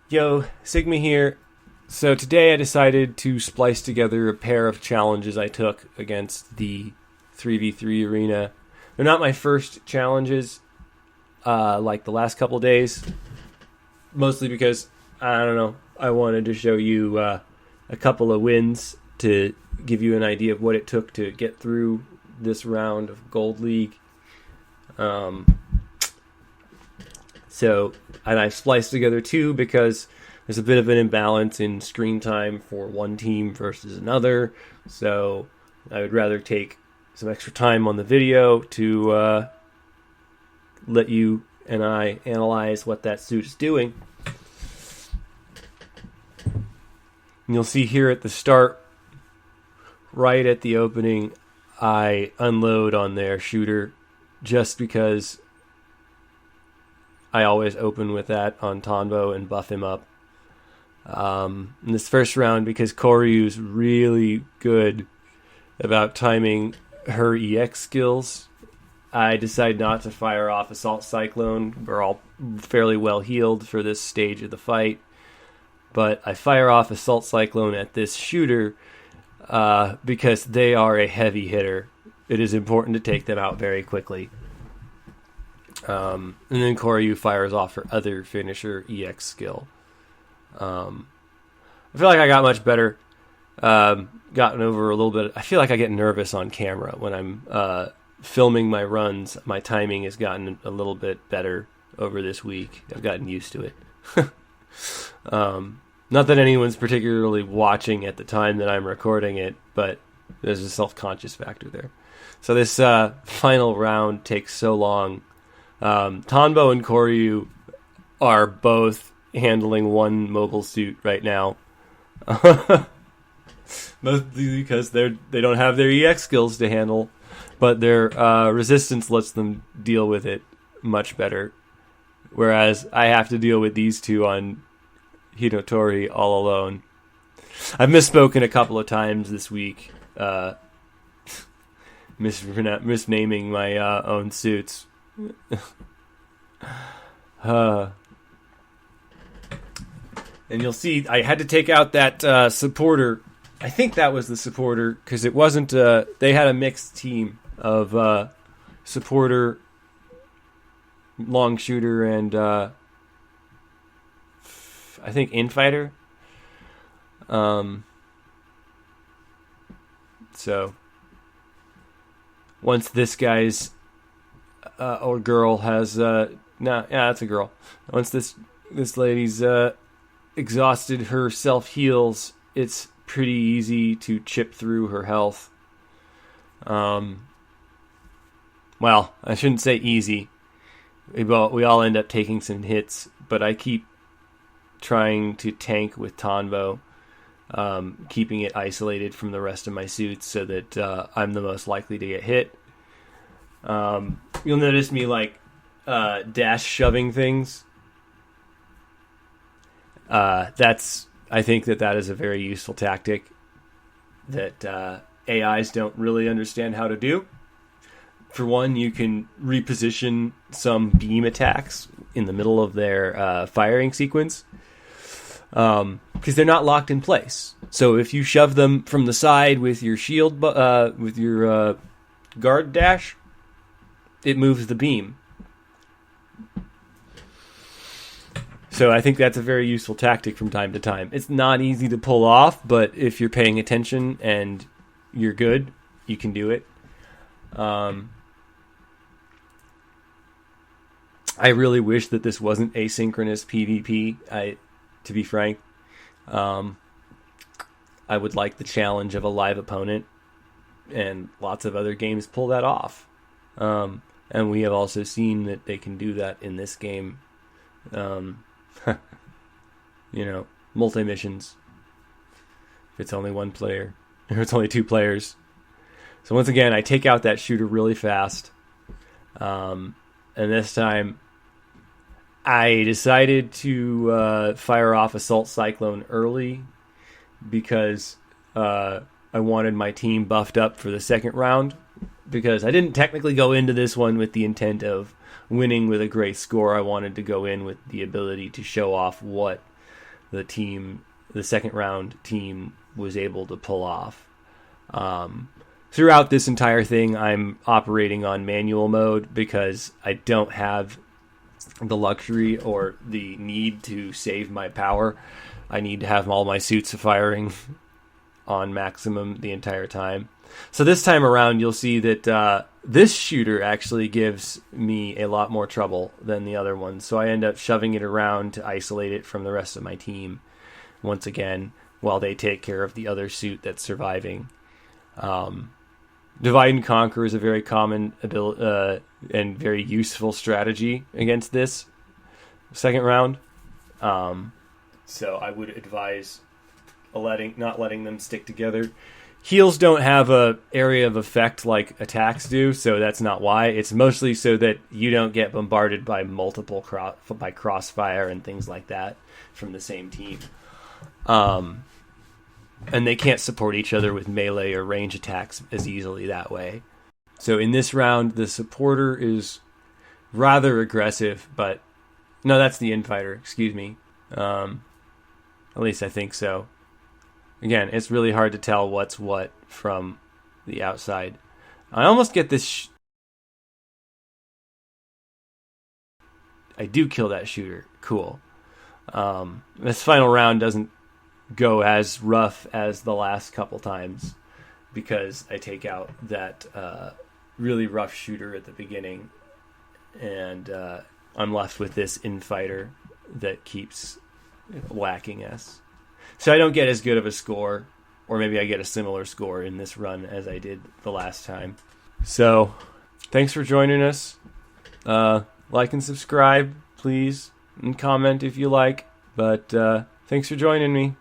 Yo, Sigma here. So today I decided to splice together a pair of challenges I took against the 3v3 arena. They're not my first challenges, like the last couple days. Mostly because, I don't know, I wanted to show you a couple of wins to give you an idea of what it took to get through this round of Gold League. And I spliced together two because there's a bit of an imbalance in screen time for one team versus another. So I would rather take some extra time on the video to let you and I analyze what that suit is doing. And you'll see here at the start, right at the opening, I unload on their shooter just because I always open with that on Tonbo and buff him up. In this first round, because Koryu's really good about timing her EX skills, I decide not to fire off Assault Cyclone. We're all fairly well healed for this stage of the fight. But I fire off Assault Cyclone at this shooter because they are a heavy hitter. It is important to take them out very quickly. And then Koryu fires off her other finisher EX skill. I feel like I got much better. Gotten over a little bit. I feel like I get nervous on camera when I'm filming my runs. My timing has gotten a little bit better over this week. I've gotten used to it. Not that anyone's particularly watching at the time that I'm recording it, but there's a self-conscious factor there. So this final round takes so long. Tonbo and Koryu are both handling one mobile suit right now. Mostly because they don't have their EX skills to handle, but their resistance lets them deal with it much better. Whereas I have to deal with these two on Hinotori all alone. I've misspoken a couple of times this week, misnaming my own suits. And you'll see I had to take out that supporter. I think that was the supporter because it wasn't they had a mixed team of supporter, long shooter, and I think infighter. So once this guy's or girl has it's a girl. Once this lady's exhausted her self heals, it's pretty easy to chip through her health. Well, I shouldn't say easy. We all end up taking some hits, but I keep trying to tank with Tonbo, keeping it isolated from the rest of my suits so that I'm the most likely to get hit. You'll notice me dash shoving things. I think that is a very useful tactic that AIs don't really understand how to do. For one, you can reposition some beam attacks in the middle of their firing sequence because they're not locked in place. So if you shove them from the side with your shield, with your guard dash, it moves the beam. So I think that's a very useful tactic from time to time. It's not easy to pull off, but if you're paying attention and you're good, you can do it. I really wish that this wasn't asynchronous PvP. To be frank, I would like the challenge of a live opponent, and lots of other games pull that off. And we have also seen that they can do that in this game. Multi-missions. If it's only one player, or it's only two players. So once again, I take out that shooter really fast. And this time, I decided to fire off Assault Cyclone early because I wanted my team buffed up for the second round. Because I didn't technically go into this one with the intent of winning with a great score. I wanted to go in with the ability to show off what the second round team was able to pull off. Throughout this entire thing, I'm operating on manual mode because I don't have the luxury or the need to save my power. I need to have all my suits firing on maximum the entire time. So this time around, you'll see that this shooter actually gives me a lot more trouble than the other one. So I end up shoving it around to isolate it from the rest of my team once again, while they take care of the other suit that's surviving. Divide and conquer is a very common and very useful strategy against this second round. So I would advise not letting them stick together. Heals don't have a area of effect like attacks do, so that's not why. It's mostly so that you don't get bombarded by multiple by crossfire and things like that from the same team. And they can't support each other with melee or range attacks as easily that way. So in this round, the supporter is rather aggressive, but no, that's the infighter, excuse me. At least I think so. Again, it's really hard to tell what's what from the outside. I almost get this... I do kill that shooter. Cool. This final round doesn't go as rough as the last couple times because I take out that really rough shooter at the beginning, and I'm left with this infighter that keeps whacking us. So I don't get as good of a score, or maybe I get a similar score in this run as I did the last time. So thanks for joining us. Like and subscribe, please, and comment if you like. But thanks for joining me.